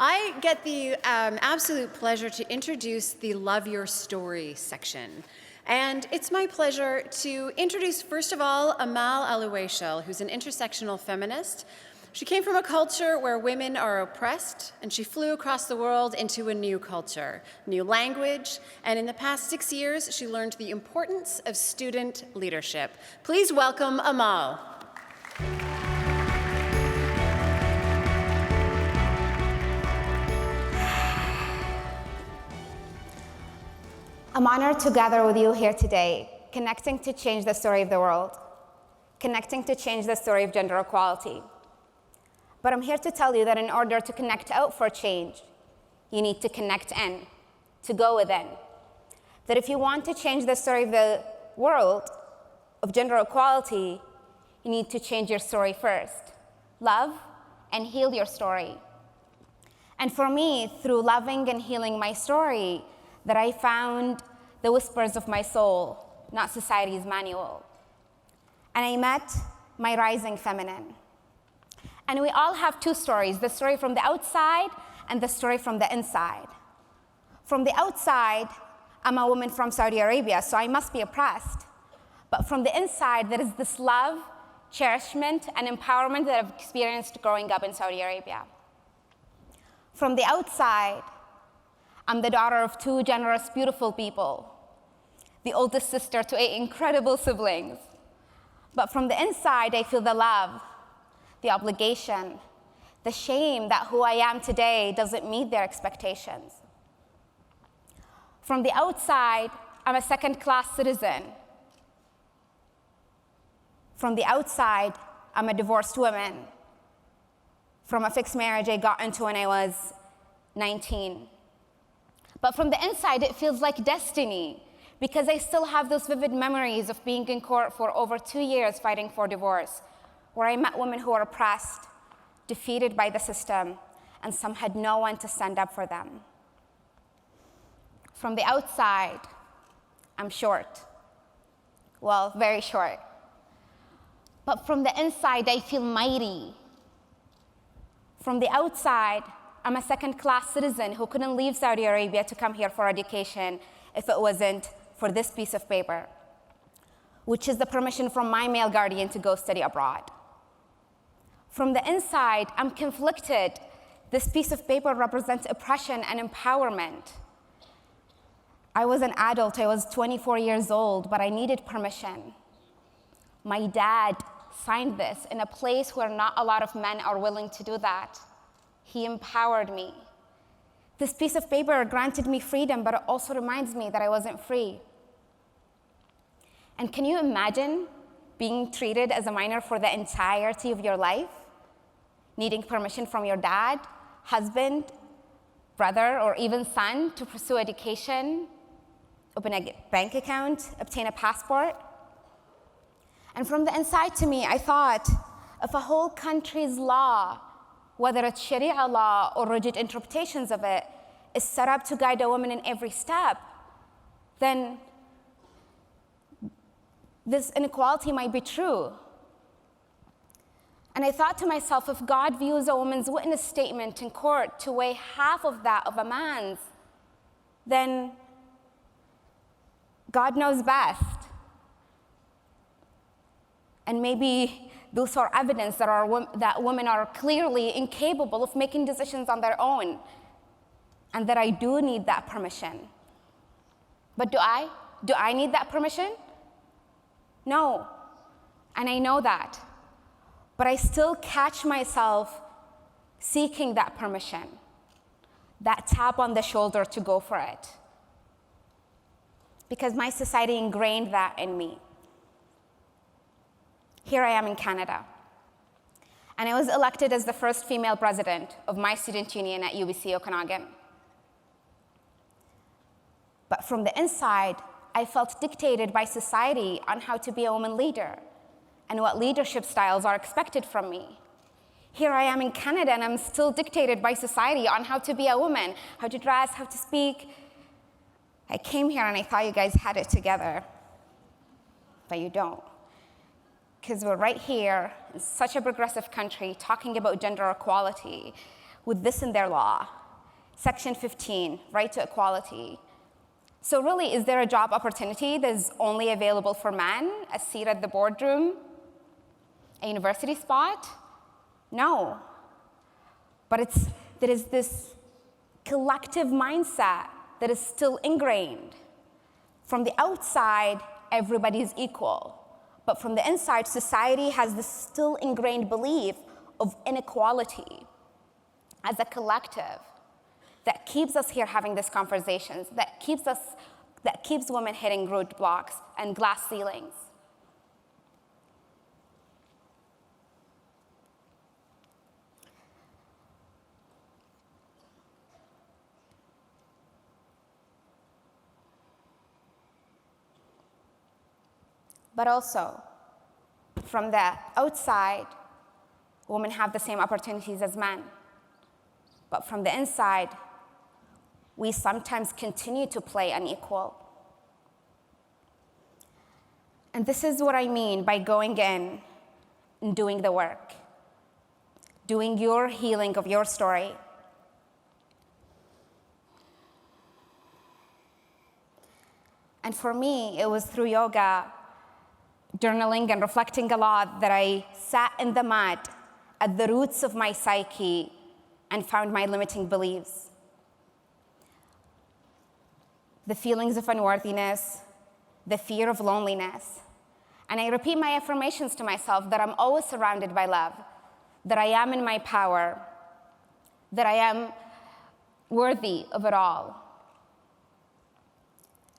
I get the absolute pleasure to introduce the Love Your Story section. And it's my pleasure to introduce, first of all, Amal Alhuwayshil, who's an intersectional feminist. She came from a culture where women are oppressed, and she flew across the world into a new culture, new language, and in the past 6 years, she learned the importance of student leadership. Please welcome Amal. I'm honored to gather with you here today, connecting to change the story of the world, connecting to change the story of gender equality. But I'm here to tell you that in order to connect out for change, you need to connect in, to go within. That if you want to change the story of the world, of gender equality, you need to change your story first. Love and heal your story. And for me, through loving and healing my story, that I found the whispers of my soul, not society's manual. And I met my rising feminine. And we all have two stories, the story from the outside and the story from the inside. From the outside, I'm a woman from Saudi Arabia, so I must be oppressed. But from the inside, there is this love, cherishment, and empowerment that I've experienced growing up in Saudi Arabia. From the outside, I'm the daughter of two generous, beautiful people, the oldest sister to 8 incredible siblings. But from the inside, I feel the love, the obligation, the shame that who I am today doesn't meet their expectations. From the outside, I'm a second-class citizen. From the outside, I'm a divorced woman from a fixed marriage I got into when I was 19. But from the inside, it feels like destiny, because I still have those vivid memories of being in court for over 2 years fighting for divorce, where I met women who were oppressed, defeated by the system, and some had no one to stand up for them. From the outside, I'm short. Well, very short. But from the inside, I feel mighty. From the outside, I'm a second-class citizen who couldn't leave Saudi Arabia to come here for education if it wasn't for this piece of paper, which is the permission from my male guardian to go study abroad. From the inside, I'm conflicted. This piece of paper represents oppression and empowerment. I was an adult, I was 24 years old, but I needed permission. My dad signed this in a place where not a lot of men are willing to do that. He empowered me. This piece of paper granted me freedom, but it also reminds me that I wasn't free. And can you imagine being treated as a minor for the entirety of your life? Needing permission from your dad, husband, brother, or even son to pursue education, open a bank account, obtain a passport? And from the inside to me, I thought, if a whole country's law, whether it's Sharia law or rigid interpretations of it, is set up to guide a woman in every step, then this inequality might be true. And I thought to myself, if God views a woman's witness statement in court to weigh half of that of a man's, then God knows best. And maybe those are evidence that women are clearly incapable of making decisions on their own, and that I do need that permission. But do I? Do I need that permission? No, and I know that. But I still catch myself seeking that permission, that tap on the shoulder to go for it, because my society ingrained that in me. Here I am in Canada, and I was elected as the first female president of my student union at UBC Okanagan. But from the inside, I felt dictated by society on how to be a woman leader and what leadership styles are expected from me. Here I am in Canada, and I'm still dictated by society on how to be a woman, how to dress, how to speak. I came here and I thought you guys had it together, but you don't. Because we're right here in such a progressive country talking about gender equality, with this in their law. Section 15, right to equality. So really, is there a job opportunity that is only available for men? A seat at the boardroom? A university spot? No. But there is this collective mindset that is still ingrained. From the outside, everybody is equal. But from the inside, society has this still ingrained belief of inequality as a collective that keeps us here having these conversations, that keeps women hitting roadblocks and glass ceilings. But also, from the outside, women have the same opportunities as men. But from the inside, we sometimes continue to play unequal. And this is what I mean by going in and doing the work, doing your healing of your story. And for me, it was through yoga, journaling, and reflecting a lot that I sat in the mud at the roots of my psyche and found my limiting beliefs. The feelings of unworthiness, the fear of loneliness. And I repeat my affirmations to myself that I'm always surrounded by love, that I am in my power, that I am worthy of it all.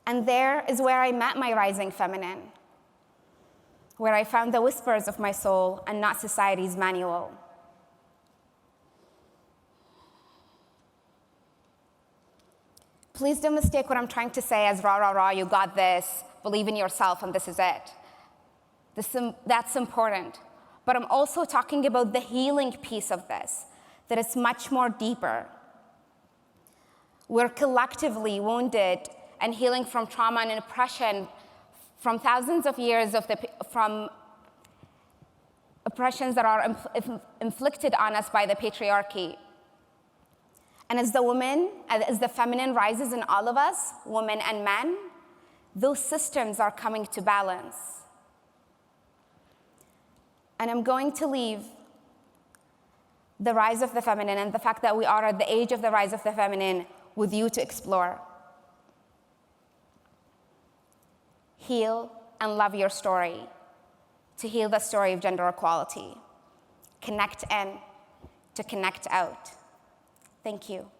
And there is where I met my rising feminine, where I found the whispers of my soul and not society's manual. Please don't mistake what I'm trying to say as rah, rah, rah, you got this, believe in yourself, and this is it. That's important. But I'm also talking about the healing piece of this, that is much more deeper. We're collectively wounded and healing from trauma and oppression from thousands of years from oppressions that are inflicted on us by the patriarchy. And as the feminine rises in all of us, women and men, those systems are coming to balance. And I'm going to leave the rise of the feminine and the fact that we are at the age of the rise of the feminine with you to explore. Heal and love your story, to heal the story of gender equality. Connect in to connect out. Thank you.